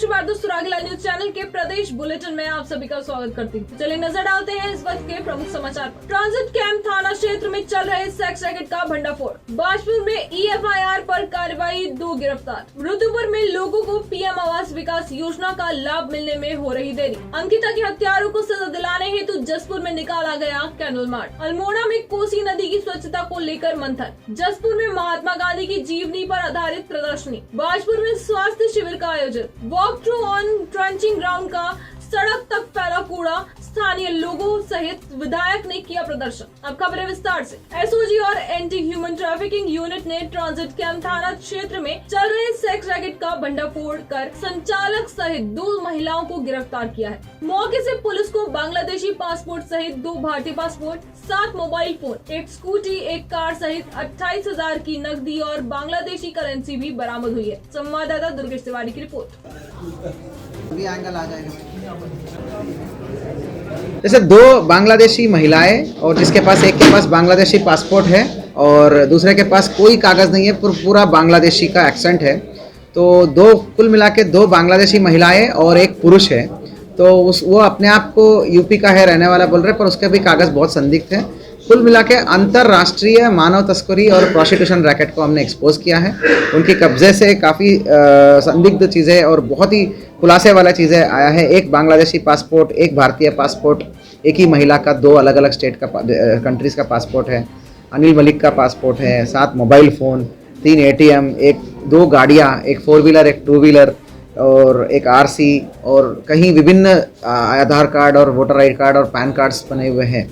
नमस्कार दोस्तों, रागीला news channel के प्रदेश बुलेटिन में आप सभी का स्वागत करती हूँ। चलिए नजर डालते हैं इस वक्त के प्रमुख समाचार पर। ट्रांजिट कैंप थाना क्षेत्र में चल रहे सेक्स रैकेट का भंडाफोड़। बाजपुर में EFIR पर कार्रवाई, 2 गिरफ्तार। मृतुपुर में लोगों को PM आवास विकास योजना का लाभ मिलने में हो रही देरी। अंकिता के हत्यारों को सजा दिलाने हेतु जसपुर में निकाला गया कैंडल मार्च। अल्मोड़ा में कोसी नदी की स्वच्छता को लेकर मंथन। जसपुर में महात्मा गांधी की जीवनी पर आधारित प्रदर्शनी। बाजपुर में स्वास्थ्य शिविर का आयोजन। Walk through on trenching ground का सड़क तक फैला कूड़ा। स्थानीय लोगों सहित विधायक ने किया प्रदर्शन। अब खबरें विस्तार से। SOG और एंटी ह्यूमन ट्रैफिकिंग यूनिट ने ट्रांजिट कैंप थाना क्षेत्र में चल रहे सेक्स रैकेट का भंडाफोड़ कर संचालक सहित 2 महिलाओं को गिरफ्तार किया है। मौके से पुलिस को बांग्लादेशी पासपोर्ट सहित 2 भारतीय passport, 7 mobile phone, 1 scooty, 1 car सहित 28,000 की नकदी और बांग्लादेशी करेंसी भी बरामद हुई है। संवाददाता दुर्गेश तिवारी की रिपोर्ट। अभी एंगल आ जाएगा। जैसे 2 बांग्लादेशी महिलाएं और जिसके पास एक के पास बांग्लादेशी पासपोर्ट है और दूसरे के पास कोई कागज़ नहीं है, पूरा बांग्लादेशी का एक्सेंट है। तो कुल मिला के 2 बांग्लादेशी महिलाएं और 1 पुरुष है। तो वो अपने आप को यूपी का है रहने वाला बोल रहे, पर उसके भी कागज़ बहुत संदिग्ध है। कुल मिला के अंतर्राष्ट्रीय मानव तस्करी और प्रोस्टिट्यूशन रैकेट को हमने एक्सपोज किया है। उनके कब्जे से काफ़ी संदिग्ध चीज़ें और बहुत ही खुलासे वाला चीज़ें आया है। 1 बांग्लादेशी पासपोर्ट, 1 भारतीय पासपोर्ट, एक ही महिला का 2 अलग अलग स्टेट का कंट्रीज़ का पासपोर्ट है। अनिल मलिक का पासपोर्ट है, 7 मोबाइल फ़ोन, 3 ATM, 2 गाड़ियाँ, 1 4 व्हीलर, 1 2 व्हीलर और 1 RC और कहीं विभिन्न आधार कार्ड और वोटर ID कार्ड और पैन कार्ड्स बने हुए हैं।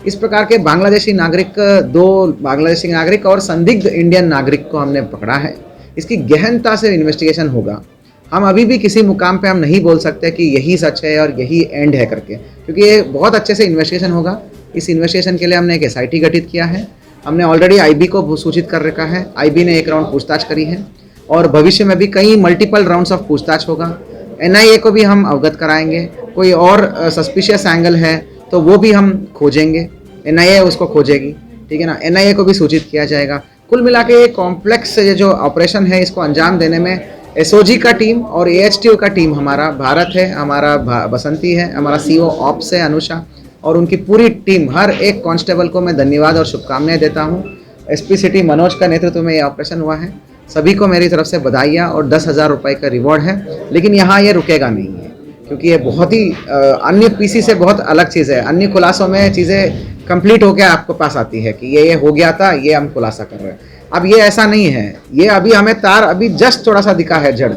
इस प्रकार के बांग्लादेशी नागरिक, 2 बांग्लादेशी नागरिक और संदिग्ध इंडियन नागरिक को हमने पकड़ा है। इसकी गहनता से इन्वेस्टिगेशन होगा। हम अभी भी किसी मुकाम पे हम नहीं बोल सकते कि यही सच है और यही एंड है करके, क्योंकि ये बहुत अच्छे से इन्वेस्टिगेशन होगा। इस इन्वेस्टिगेशन के लिए हमने एक SIT गठित किया है। हमने ऑलरेडी IB को सूचित कर रखा है। IB ने 1 राउंड पूछताछ करी है और भविष्य में भी कई मल्टीपल राउंड्स ऑफ पूछताछ होगा। NIA को भी हम अवगत कराएंगे। कोई और सस्पिशियस एंगल है तो वो भी हम खोजेंगे, NIA उसको खोजेगी, ठीक है ना। NIA को भी सूचित किया जाएगा। कुल मिला के ये कॉम्प्लेक्स ये जो ऑपरेशन है, इसको अंजाम देने में SOG का टीम और AHTO का टीम, हमारा भारत है, हमारा बसंती है, हमारा CO ऑप्स है अनुषा, और उनकी पूरी टीम, हर एक कांस्टेबल को मैं धन्यवाद और शुभकामनाएं देता हूँ। SP सिटी मनोज का नेतृत्व में ये ऑपरेशन हुआ है। सभी को मेरी तरफ से बधाइयाँ और 10,000 रुपये का रिवॉर्ड है। लेकिन यहाँ ये रुकेगा नहीं है, क्योंकि ये बहुत ही अन्य PC से बहुत अलग चीज़ है। अन्य खुलासों में चीज़ें कंप्लीट होकर आपको पास आती है कि ये हो गया था, ये हम खुलासा कर रहे हैं। अब ये ऐसा नहीं है। ये अभी हमें तार अभी जस्ट थोड़ा सा दिखा है, जड़।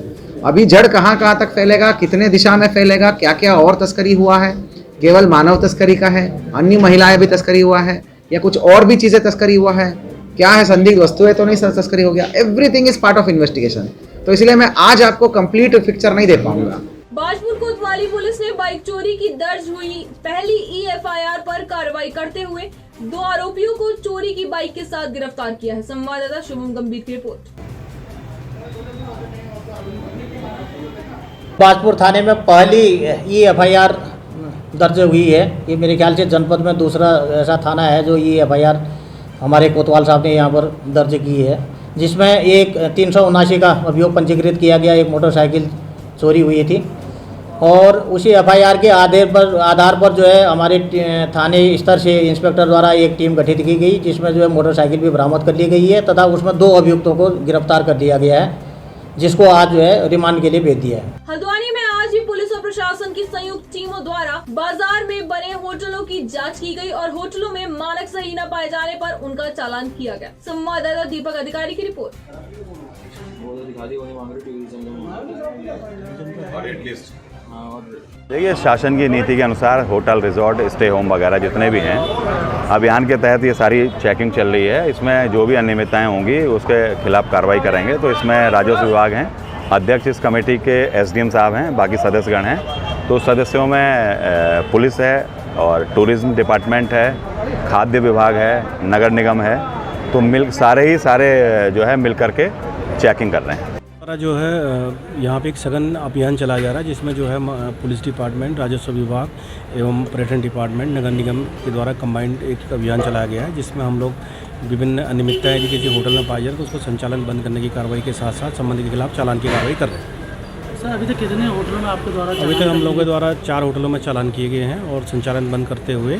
अभी जड़ कहाँ तक फैलेगा, कितने दिशा में फैलेगा, क्या क्या और तस्करी हुआ है, केवल मानव तस्करी का है, अन्य महिलाएं भी तस्करी हुआ है, या कुछ और भी चीज़ें तस्करी हुआ है, क्या है, संदिग्ध वस्तुएं तो नहीं तस्करी हो गया। Everything is part of investigation. तो इसलिए मैं आज आपको कंप्लीट पिक्चर नहीं दे पाऊंगा। बाजपुर कोतवाली पुलिस ने बाइक चोरी की दर्ज हुई पहली EFIR पर कार्रवाई करते हुए 2 आरोपियों को चोरी की बाइक के साथ गिरफ्तार किया है। संवाददाता शुभम गंभीर की रिपोर्ट। बाजपुर थाने में पहली EFIR दर्ज हुई है। ये मेरे ख्याल से जनपद में दूसरा ऐसा थाना है जो EFIR हमारे कोतवाल साहब ने यहाँ पर दर्ज की है, जिसमें एक 379 का अभियोग पंजीकृत किया गया। एक मोटरसाइकिल चोरी हुई थी और उसी FIR के आधार पर जो है हमारे थाने स्तर से इंस्पेक्टर द्वारा एक टीम गठित की गई, जिसमें जो है मोटरसाइकिल भी बरामद कर ली गई है तथा उसमें 2 अभियुक्तों को गिरफ्तार कर दिया गया है, जिसको आज जो है रिमांड के लिए भेज दिया है। हल्द्वानी में आज ही पुलिस और प्रशासन की संयुक्त टीमों द्वारा बाजार में बने होटलों की जांच की गई और होटलों में मानक सही न पाए जाने पर उनका चालान किया गया। संवाददाता दीपक अधिकारी की रिपोर्ट। देखिए, शासन की नीति के अनुसार होटल, रिजॉर्ट, स्टे होम वगैरह जितने भी हैं, अभियान के तहत ये सारी चेकिंग चल रही है। इसमें जो भी अनियमितताएं होंगी उसके खिलाफ कार्रवाई करेंगे। तो इसमें राजस्व विभाग हैं, अध्यक्ष इस कमेटी के SDM साहब हैं, बाकी सदस्यगण हैं। तो सदस्यों में पुलिस है और टूरिज्म डिपार्टमेंट है, खाद्य विभाग है, नगर निगम है। तो सारे जो है मिल करके चेकिंग कर रहे हैं। जो है यहाँ पे एक सघन अभियान चलाया जा रहा है, जिसमें जो है पुलिस डिपार्टमेंट, राजस्व विभाग एवं पर्यटन डिपार्टमेंट, नगर निगम के द्वारा कंबाइंड एक अभियान चलाया गया है, जिसमें हम लोग विभिन्न अनियमितताएं यदि किसी होटल में पाई जाए तो उसको संचालन बंद करने की कार्रवाई के साथ साथ संबंधित के खिलाफ चालान की कार्रवाई कर रहे हैं। सर अभी तक कितने होटलों में आपके द्वारा अभी तक हम लोगों के द्वारा 4 होटलों में चालान किए गए हैं और संचालन बंद करते हुए,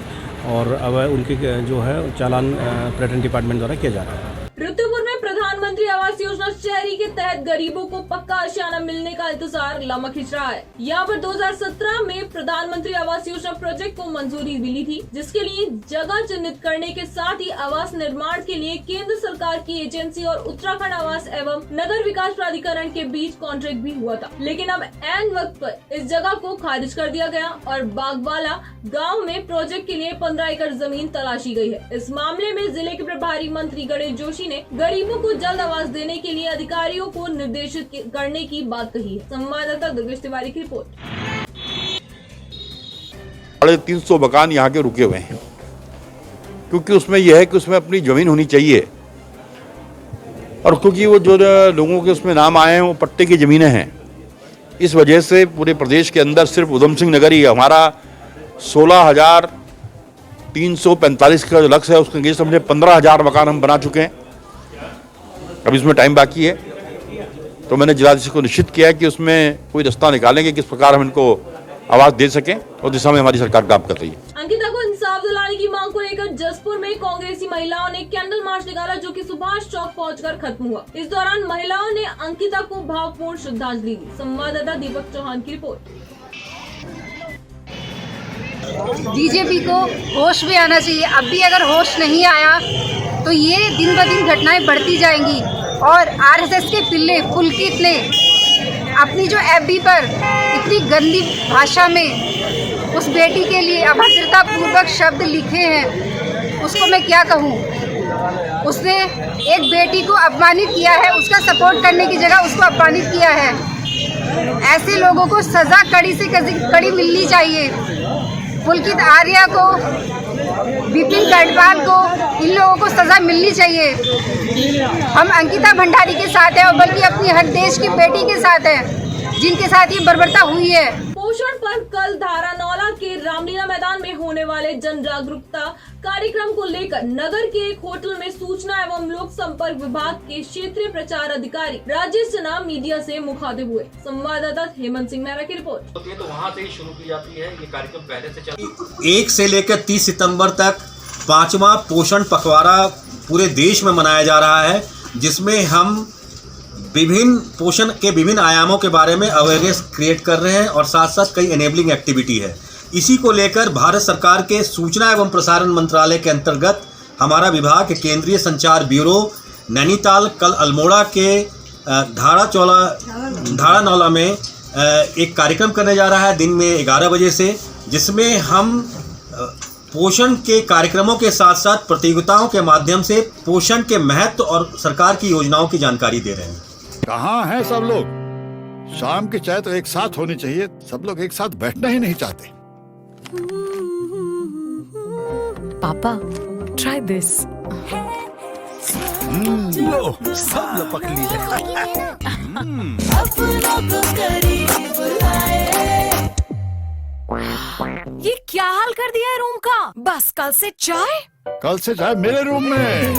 और अब उनके जो है चालान पर्यटन डिपार्टमेंट द्वारा किया जा रहा है। ऋतुपुर में प्रधानमंत्री आवास योजना शहरी के तहत गरीबों को पक्का आशियाना मिलने का इंतजार लंबा खिंच रहा है। यहाँ पर 2017 में प्रधानमंत्री आवास योजना प्रोजेक्ट को मंजूरी मिली थी, जिसके लिए जगह चिन्हित करने के साथ ही आवास निर्माण के लिए केंद्र सरकार की एजेंसी और उत्तराखंड आवास एवं नगर विकास प्राधिकरण के बीच कॉन्ट्रैक्ट भी हुआ था। लेकिन अब ऐन वक्त पर इस जगह को खारिज कर दिया गया और बागवाला गाँव में प्रोजेक्ट के लिए 15 एकड़ जमीन तलाशी गयी है। इस मामले में जिले के प्रभारी मंत्री गणेश जोशी ने गरीबों को जल्द आवास देने के लिए अधिकारियों को निर्देशित करने की बात कही है। संवाददाता दुर्गेश तिवारी की रिपोर्ट। 350 मकान यहाँ के रुके हुए हैं, क्योंकि उसमें यह है कि उसमें अपनी जमीन होनी चाहिए, और क्योंकि वो जो लोगों के उसमें नाम आए हैं वो पट्टे की जमीनें हैं। इस वजह से पूरे प्रदेश के अंदर सिर्फ उधम सिंह नगर ही हमारा 16,345 का जो लक्ष्य है उसके अगेंस्ट हमने 15,000 मकान हम बना चुके हैं। अभी इसमें टाइम बाकी है, तो मैंने जिलाधीश को निश्चित किया है कि उसमें कोई रास्ता निकालेंगे किस प्रकार हम इनको आवाज दे सकें, और दिशा में हमारी सरकार काम कर रही है। अंकिता को इंसाफ दिलाने की मांग को लेकर जसपुर में कांग्रेसी महिलाओं ने कैंडल मार्च निकाला, जो कि सुभाष चौक पहुंचकर खत्म हुआ। इस दौरान महिलाओं ने अंकिता को भावपूर्ण श्रद्धांजलि दी। संवाददाता दीपक चौहान की रिपोर्ट। बीजेपी को होश में आना चाहिए। अब भी अगर होश नहीं आया तो ये दिन ब दिन घटनाएं बढ़ती जाएंगी, और आरएसएस के पिल्ले पुलकित ने अपनी जो एफबी पर इतनी गंदी भाषा में उस बेटी के लिए अभद्रता पूर्वक शब्द लिखे हैं, उसको मैं क्या कहूँ। उसने एक बेटी को अपमानित किया है, उसका सपोर्ट करने की जगह उसको अपमानित किया है। ऐसे लोगों को सज़ा कड़ी से कड़ी मिलनी चाहिए। पुलकित आर्या को, विपिन कटवाल को, इन लोगों को सज़ा मिलनी चाहिए। हम अंकिता भंडारी के साथ हैं, और बल्कि अपनी हर देश की बेटी के साथ हैं जिनके साथ ये बर्बरता हुई है। पोषण पर कल धारानौला के रामलीला मैदान में होने वाले जन जागरूकता कार्यक्रम को लेकर नगर के एक होटल में सूचना एवं लोक संपर्क विभाग के क्षेत्रीय प्रचार अधिकारी राजेश सिन्हा मीडिया से मुखातिब हुए। संवाददाता हेमंत सिंह मेहरा की रिपोर्ट। तो वहाँ से ही शुरू की जाती है ये कार्यक्रम, पहले से चल 1 से लेकर 30 सितंबर तक 5वां पोषण पखवाड़ा पूरे देश में मनाया जा रहा है, जिसमें हम विभिन्न पोषण के विभिन्न आयामों के बारे में अवेयरनेस क्रिएट कर रहे हैं, और साथ साथ कई एनेबलिंग एक्टिविटी है। इसी को लेकर भारत सरकार के सूचना एवं प्रसारण मंत्रालय के अंतर्गत हमारा विभाग केंद्रीय संचार ब्यूरो नैनीताल कल अल्मोड़ा के धारानौला में एक कार्यक्रम करने जा रहा है दिन में 11 बजे से, जिसमें हम पोषण के कार्यक्रमों के साथ साथ प्रतियोगिताओं के माध्यम से पोषण के महत्व और सरकार की योजनाओं की जानकारी दे रहे हैं। कहाँ हैं सब लोग? शाम की चाय तो एक साथ होनी चाहिए, सब लोग एक साथ बैठना ही नहीं चाहते। पापा, try this. लो, सब लपक लिए। ये क्या हाल कर दिया है रूम का? बस कल से चाय? कल से चाय मेरे रूम में।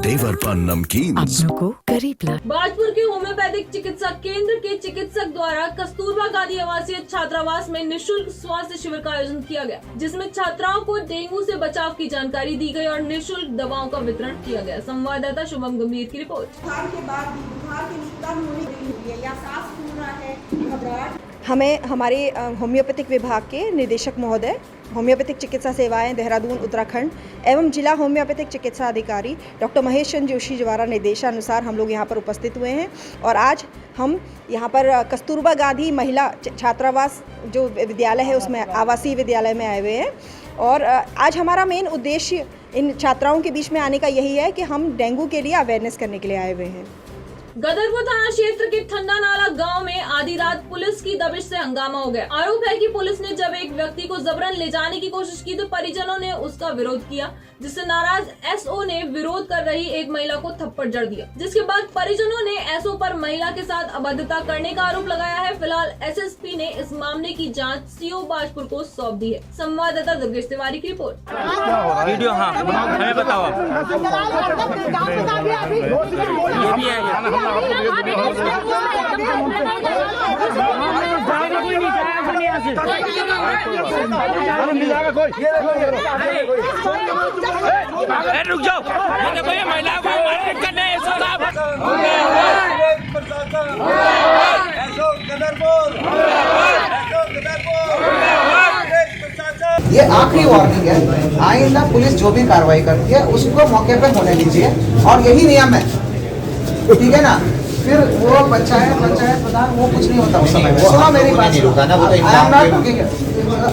देवर पर नमकीन। अपनों को करीब ला। बाजपुर के होम्योपैथिक चिकित्सा केंद्र के चिकित्सक द्वारा कस्तूरबा गांधी आवासीय छात्रावास में निःशुल्क स्वास्थ्य शिविर का आयोजन किया गया, जिसमें छात्राओं को डेंगू से बचाव की जानकारी दी गई और निःशुल्क दवाओं का वितरण किया गया। संवाददाता शुभम गंभीर की रिपोर्ट। हमें हमारे होम्योपैथिक विभाग के निदेशक महोदय, होम्योपैथिक चिकित्सा सेवाएं देहरादून उत्तराखंड एवं जिला होम्योपैथिक चिकित्सा अधिकारी डॉक्टर महेश चंद्र जोशी द्वारा निर्देशानुसार हम लोग यहाँ पर उपस्थित हुए हैं, और आज हम यहाँ पर कस्तूरबा गांधी महिला छात्रावास जो विद्यालय है उसमें आवासीय विद्यालय में आए हुए हैं। और आज हमारा मेन उद्देश्य इन छात्राओं के बीच में आने का यही है कि हम डेंगू के लिए अवेयरनेस करने के लिए आए हुए हैं। गदरपुर थाना क्षेत्र के ठंडा नाला गांव में आधी रात पुलिस की दबिश से हंगामा हो गया। आरोप है कि पुलिस ने जब एक व्यक्ति को जबरन ले जाने की कोशिश की तो परिजनों ने उसका विरोध किया, जिससे नाराज एसओ ने विरोध कर रही एक महिला को थप्पड़ जड़ दिया, जिसके बाद परिजनों ने एसओ पर महिला के साथ अभद्रता करने का आरोप लगाया है। फिलहाल एसएसपी ने इस मामले की जाँच सीओ बाजपुर को सौंप दी है। संवाददाता दुर्गेश तिवारी की रिपोर्ट। वीडियो हमें बताओ। रुक जाओ, देखो ये महिला को मारपीट करने ये आखिरी वार्निंग है। आइंदा पुलिस जो भी कार्रवाई करती है उसको मौके पे होने दीजिए और यही नियम है, ठीक है ना। फिर वो पंचायत प्रधान वो कुछ नहीं होता उस समय में। सुनो मेरी बात,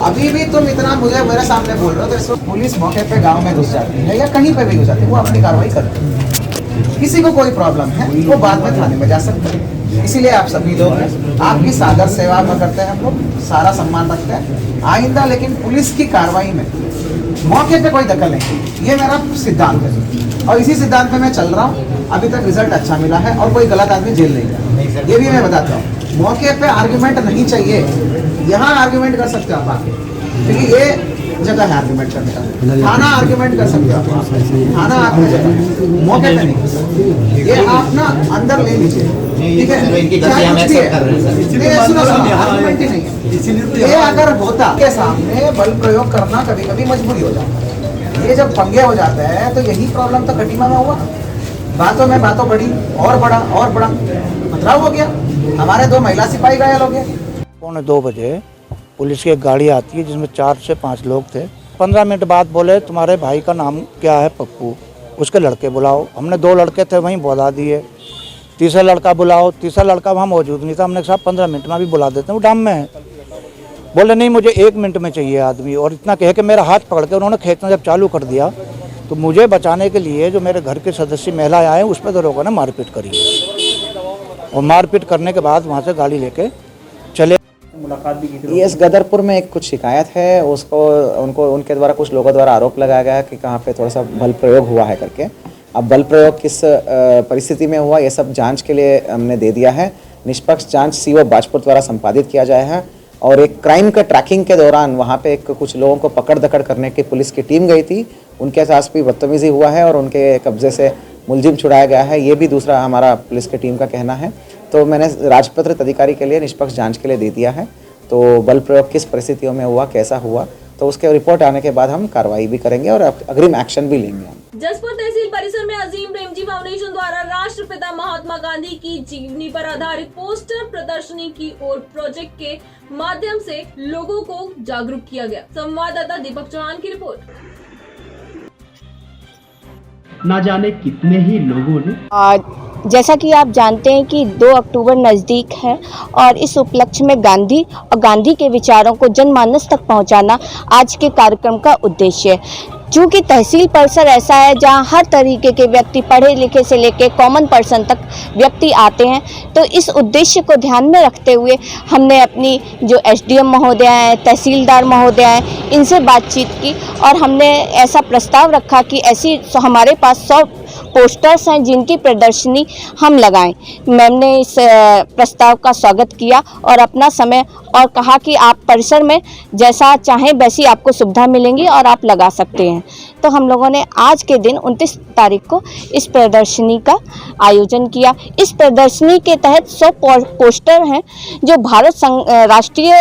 अभी भी तुम इतना मुझे मेरे सामने बोल रहे हो, तो पुलिस मौके पे गांव में घुस जाती है या कहीं पे भी घुस जाती है, वो अपनी कार्रवाई करती है। किसी को कोई प्रॉब्लम है वो बाद में थाने में जा सकते हैं। इसीलिए आप सभी लोग आपकी सादर सेवा में करते हैं, हम लोग सारा सम्मान रखते हैं। आइंदा लेकिन पुलिस की कार्रवाई में मौके पे कोई दखल नहीं, ये मेरा सिद्धांत है और इसी सिद्धांत पे मैं चल रहा हूँ। अभी तक रिजल्ट अच्छा मिला है और कोई गलत आदमी जेल नहीं गया, ये भी मैं बताता हूँ। मौके पे आर्गुमेंट नहीं चाहिए, यहाँ आर्गुमेंट कर सकते हो आप आके, क्योंकि ये जगह है आर्गुमेंट करने का। थाना आर्गुमेंट कर सकते हो आप, थाना आपकी जगह है, मौके पे नहीं। ये आप ना अंदर ले लीजिए, ठीक है। आर्गुमेंट ही नहीं है। ये अगर होता के सामने बल प्रयोग करना कभी कभी मजबूरी हो जाता है। ये जब पंगे हो जाते हैं तो यही प्रॉब्लम तो कटिमा में हुआ। बातों में बातों बढ़ी और बड़ा पथराव हो गया, हमारे 2 महिला सिपाही घायल हो गए। 1:45 बजे पुलिस की एक गाड़ी आती है जिसमें 4 से 5 लोग थे। 15 मिनट बाद बोले तुम्हारे भाई का नाम क्या है? पप्पू। उसके लड़के बुलाओ। हमने 2 लड़के थे वहीं बुला दिए। तीसरा लड़का बुलाओ। तीसरा लड़का वहाँ मौजूद नहीं था। हमने कहा 15 मिनट में भी बुला देते हैं, वो डाम में है। बोले नहीं मुझे 1 मिनट में चाहिए आदमी। और इतना कह के मेरा हाथ पकड़ के उन्होंने खींचना जब चालू कर दिया तो मुझे बचाने के लिए जो मेरे घर के सदस्य महिलाएं आए उस पर दरोगा ने मारपीट करी और मारपीट करने के बाद वहाँ से गाड़ी लेके चले। मुलाकात भी की थी। इस गदरपुर में एक कुछ शिकायत है, उसको उनके द्वारा कुछ लोगों द्वारा आरोप लगाया गया कि कहाँ पे थोड़ा सा बल प्रयोग हुआ है करके। अब बल प्रयोग किस परिस्थिति में हुआ ये सब जांच के लिए हमने दे दिया है। निष्पक्ष जांच सीओ बाजपुर द्वारा संपादित किया जाए है और एक क्राइम का ट्रैकिंग के दौरान वहाँ पे कुछ लोगों को पकड़ दकड़ करने की पुलिस की टीम गई थी। उनके साथ भी बदतमीजी हुआ है और उनके कब्जे से मुलजिम छुड़ाया गया है, ये भी दूसरा हमारा पुलिस की टीम का कहना है। तो मैंने राजपत्रित अधिकारी के लिए निष्पक्ष जांच के लिए दे दिया है। तो बल प्रयोग किस परिस्थितियों में हुआ, कैसा हुआ, तो उसके रिपोर्ट आने के बाद हम कार्रवाई भी करेंगे और अग्रिम एक्शन भी लेंगे हम। जसपुर तहसील परिसर में अजीम प्रेमजी फाउंडेशन द्वारा राष्ट्रपिता महात्मा गांधी की जीवनी पर आधारित पोस्टर प्रदर्शनी की और प्रोजेक्ट के माध्यम से लोगों को जागरूक किया गया। संवाददाता दीपक चौहान की रिपोर्ट। ना जाने कितने ही लोगों ने जैसा कि आप जानते हैं कि 2 अक्टूबर नज़दीक है और इस उपलक्ष्य में गांधी और गांधी के विचारों को जनमानस तक पहुंचाना आज के कार्यक्रम का उद्देश्य है। चूँकि तहसील परिसर ऐसा है जहां हर तरीके के व्यक्ति पढ़े लिखे से लेकर कॉमन पर्सन तक व्यक्ति आते हैं, तो इस उद्देश्य को ध्यान में रखते हुए हमने अपनी जो एसडीएम महोदय हैं, तहसीलदार महोदय हैं, इनसे बातचीत की और हमने ऐसा प्रस्ताव रखा कि ऐसी हमारे पास 100 पोस्टर्स हैं जिनकी प्रदर्शनी हम लगाएं। मैम ने इस प्रस्ताव का स्वागत किया और अपना समय और कहा कि आप परिसर में जैसा चाहें वैसी आपको सुविधा मिलेंगी और आप लगा सकते हैं। तो हम लोगों ने आज के दिन 29 तारीख को इस प्रदर्शनी का आयोजन किया। इस प्रदर्शनी के तहत 100 पोस्टर हैं जो राष्ट्रीय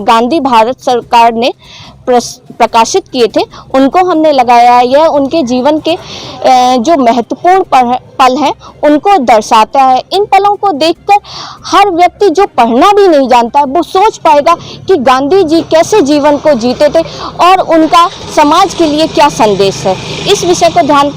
गांधी भारत सरकार ने प्रकाशित किए थे, उनको हमने लगाया। यह उनके जीवन के जो महत्वपूर्ण पल हैं उनको दर्शाता है। इन पलों को देखकर हर व्यक्ति जो पढ़ना भी नहीं जानता है वो सोच पाएगा कि गांधी जी कैसे जीवन को जीते थे और उनका समाज के लिए क्या संदेश है। इस विषय को ध्यान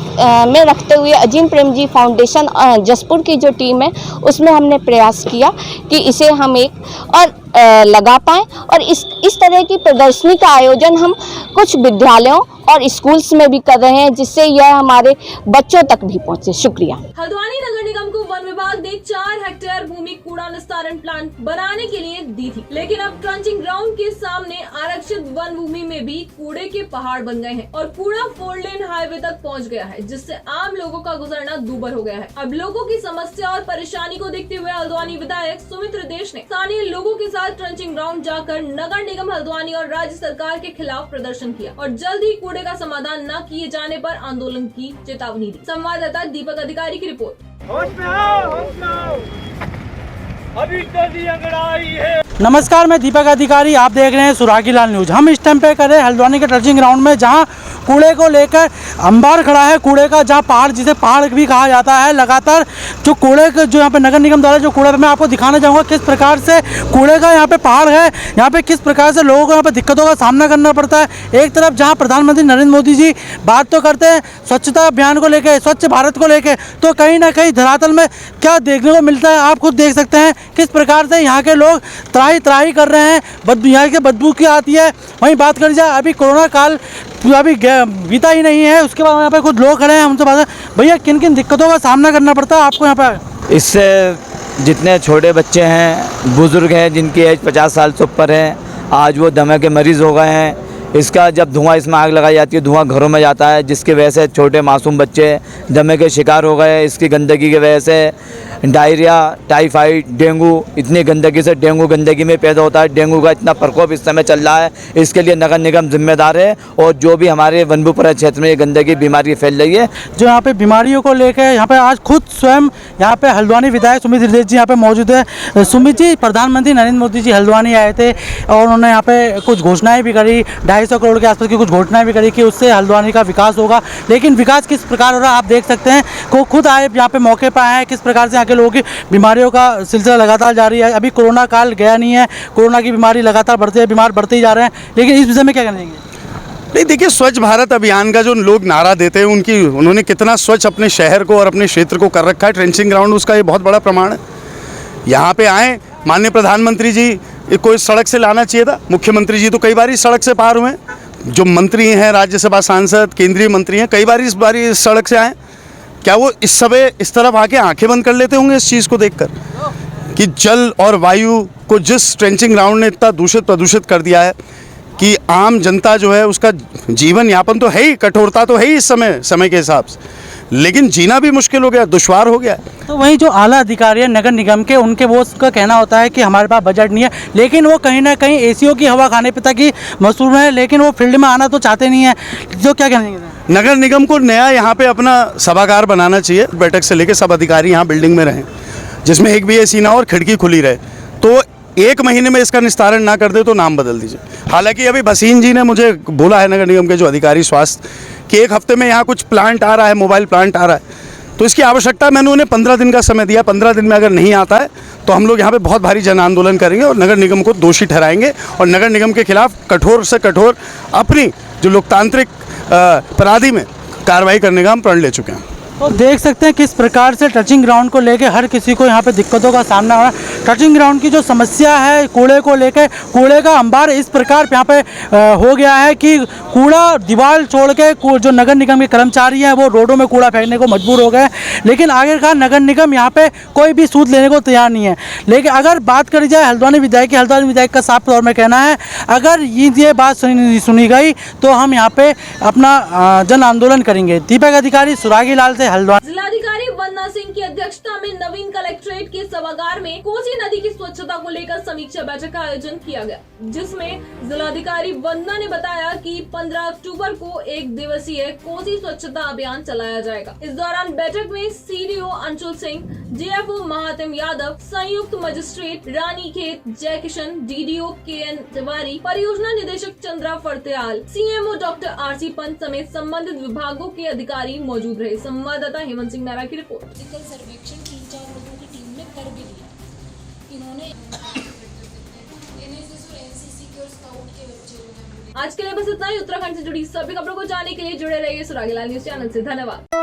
में रखते हुए अजीम प्रेमजी फाउंडेशन जसपुर की जो टीम है उसमें हमने प्रयास किया कि इसे हम एक और लगा पाएँ और इस तरह की प्रदर्शनी का आयोजन हम कुछ विद्यालयों और स्कूल्स में भी कर रहे हैं जिससे यह हमारे बच्चों तक भी पहुंचे। शुक्रिया। हल्द्वानी नगर निगम को वन विभाग ने 4 हेक्टेयर भूमि कूड़ा निस्तारण प्लांट बनाने के लिए दी थी, लेकिन अब ट्रंचिंग ग्राउंड के सामने आरक्षित वन भूमि में भी कूड़े के पहाड़ बन गए हैं और कूड़ा 4 लेन हाईवे तक पहुंच गया है, जिससे आम लोगों का गुजरना दूभर हो गया है। अब लोगों की समस्या और परेशानी को देखते हुए हल्द्वानी विधायक सुमित्र देश ने स्थानीय लोगों के साथ ट्रंचिंग ग्राउंड जाकर नगर निगम हल्द्वानी और राज्य सरकार के खिलाफ प्रदर्शन किया और जल्द ही कूड़े का समाधान न किए जाने पर आंदोलन की चेतावनी दी। संवाददाता दीपक अधिकारी की रिपोर्ट। अभी तो दी अंगड़ाई है। नमस्कार, मैं दीपक अधिकारी, आप देख रहे हैं सुरागी लाल न्यूज। हम इस टाइम पे करें हल्द्वानी के ट्रचिंग ग्राउंड में, जहां कूड़े को लेकर अंबार खड़ा है कूड़े का, जहां पहाड़, जिसे पहाड़ भी कहा जाता है। लगातार जो कूड़े का जो यहाँ पे नगर निगम द्वारा जो कूड़ा, मैं आपको दिखाना चाहूँगा किस प्रकार से कूड़े का यहाँ पे पहाड़ है, यहाँ पे किस प्रकार से लोगों को यहाँ पे दिक्कतों का सामना करना पड़ता है। एक तरफ जहाँ प्रधानमंत्री नरेंद्र मोदी जी बात तो करते हैं स्वच्छता अभियान को लेकर, स्वच्छ भारत को लेकर, तो कहीं ना कहीं धरातल में क्या देखने को मिलता है आप खुद देख सकते हैं किस प्रकार से यहाँ के लोग त्राही कर रहे हैं। यहाँ की बदबू की आती है। वहीं बात करी जाए, अभी कोरोना काल अभी बीता ही नहीं है, उसके बाद यहाँ पे कुछ लोग खड़े हैं, उनसे बात है, भैया किन किन दिक्कतों का सामना करना पड़ता है आपको यहाँ पे? इससे जितने छोटे बच्चे हैं, बुज़ुर्ग हैं जिनकी एज 50 साल से ऊपर है, आज वो दमे के मरीज़ हो गए हैं। इसका जब धुआं, इसमें आग लगाई जाती है, धुआं घरों में जाता है, जिसकी वजह से छोटे मासूम बच्चे दमे के शिकार हो गए। इसकी गंदगी की वजह से डायरिया, टाइफाइड, डेंगू, इतनी गंदगी से डेंगू गंदगी में पैदा होता है। डेंगू का इतना प्रकोप इस समय चल रहा है, इसके लिए नगर निगम जिम्मेदार है। और जो भी हमारे वनभूपुरा क्षेत्र में ये गंदगी बीमारी फैल रही है, जो यहाँ पे बीमारियों को लेकर यहाँ पे आज खुद स्वयं यहाँ पे हल्द्वानी विधायक सुमित हृदय जी यहाँ पे मौजूद है। सुमित जी, प्रधानमंत्री नरेंद्र मोदी जी हल्द्वानी आए थे और उन्होंने यहाँ पे कुछ घोषणाएं भी करी, 250 करोड़ के आसपास की कुछ घोषणाएं भी करी कि उससे हल्द्वानी का विकास होगा। लेकिन विकास किस प्रकार हो रहा है आप देख सकते हैं। को खुद आए यहाँ पे मौके पर आए हैं, किस प्रकार से यहाँ के लोगों की बीमारियों का सिलसिला लगातार जारी है। अभी कोरोना काल गया नहीं है, कोरोना की बीमारी लगातार बढ़ती है, बीमार बढ़ते ही जा रहे हैं। लेकिन इस विषय में क्या कहना चाहेंगे? नहीं, देखिए, स्वच्छ भारत अभियान का जो लोग नारा देते हैं, उन्होंने कितना स्वच्छ अपने शहर को और अपने क्षेत्र को कर रखा है। ट्रेंचिंग ग्राउंड उसका ये बहुत बड़ा प्रमाण है। यहाँ पे आए माननीय प्रधानमंत्री जी को इस सड़क से लाना चाहिए था। मुख्यमंत्री जी तो कई बार इस सड़क से पार हुए, जो मंत्री हैं, राज्यसभा सांसद, केंद्रीय मंत्री हैं, कई बार इस सड़क से आए। क्या वो इस समय इस तरफ आके आंखें बंद कर लेते होंगे इस चीज़ को देखकर कि जल और वायु को जिस ट्रेंचिंग ग्राउंड ने इतना दूषित प्रदूषित कर दिया है कि आम जनता जो है उसका जीवन यापन तो है ही, कठोरता तो है ही इस समय के हिसाब से, लेकिन जीना भी मुश्किल हो गया, दुश्वार हो गया। तो वहीं जो आला अधिकारी है नगर निगम के, उनके वो उसका कहना होता है कि हमारे पास बजट नहीं है, लेकिन वो कहीं ना कहीं एसीओ की हवा खाने पे तक ही मशहूर है, लेकिन वो फील्ड में आना तो चाहते नहीं है। जो क्या कहना चाहिए? नगर निगम को नया यहाँ पे अपना सभागार बनाना चाहिए। बैठक से लेकर सब अधिकारी यहाँ बिल्डिंग में रहें, जिसमें एक भी एसी ना हो और खिड़की खुली रहे। तो 1 महीने में इसका निस्तारण ना कर दे तो नाम बदल दीजिए। हालांकि अभी भसीन जी ने मुझे बोला है, नगर निगम के जो अधिकारी स्वास्थ्य, कि 1 हफ्ते में यहाँ कुछ प्लांट आ रहा है, मोबाइल प्लांट आ रहा है, तो इसकी आवश्यकता मैंने उन्हें 15 दिन का समय दिया। 15 दिन में अगर नहीं आता है तो हम लोग यहाँ पे बहुत भारी जन आंदोलन करेंगे और नगर निगम को दोषी ठहराएंगे और नगर निगम के खिलाफ कठोर से कठोर अपनी जो लोकतांत्रिक अपराधी में कार्रवाई करने का हम प्रण ले चुके हैं। तो देख सकते हैं किस प्रकार से टचिंग ग्राउंड को लेकर हर किसी को यहाँ पे दिक्कतों का सामना हो रहा है। टचिंग ग्राउंड की जो समस्या है कूड़े को लेकर, कूड़े का अंबार इस प्रकार यहाँ पे हो गया है कि कूड़ा दीवार छोड़ के जो नगर निगम के कर्मचारी हैं वो रोडों में कूड़ा फेंकने को मजबूर हो गए। लेकिन आखिरकार नगर निगम यहाँ पे कोई भी सूद लेने को तैयार नहीं है। लेकिन अगर बात करी जाए हल्द्वानी विधायक का साफ तौर में कहना है, अगर ये बात सुनी गई तो हम यहाँ पे अपना जन आंदोलन करेंगे। दीपक अधिकारी, सुरागी लाल से हल्द्वानी। जिलाधिकारी वंदना सिंह की अध्यक्षता में नवीन कलेक्ट्रेट के सभागार में कोसी नदी की स्वच्छता को लेकर समीक्षा बैठक का आयोजन किया गया, जिसमें जिलाधिकारी वंदना ने बताया कि 15 अक्टूबर को 1 दिवसीय कोसी स्वच्छता अभियान चलाया जाएगा। इस दौरान बैठक में सीडीओ अंशुल सिंह, डीएफओ महात्म यादव, संयुक्त मजिस्ट्रेट रानीखेत जय किशन, डीडीओ केएन तिवारी, परियोजना निदेशक Chandra Phartyal, CMO doctor RC Pant समेत संबंधित विभागों के अधिकारी मौजूद रहे। संवाददाता हेमंत सिंह नारा की रिपोर्ट। सर्वेक्षण 3-4 लोगों की टीम ने कर भी लिया। इन्होंने एनएसएस और एनसीसी के और स्काउट के बच्चे। आज के लिए बस इतना ही। उत्तराखंड से जुड़ी सभी खबरों को जानने के लिए जुड़े रहिए सुरागी लाल न्यूज चैनल से। धन्यवाद।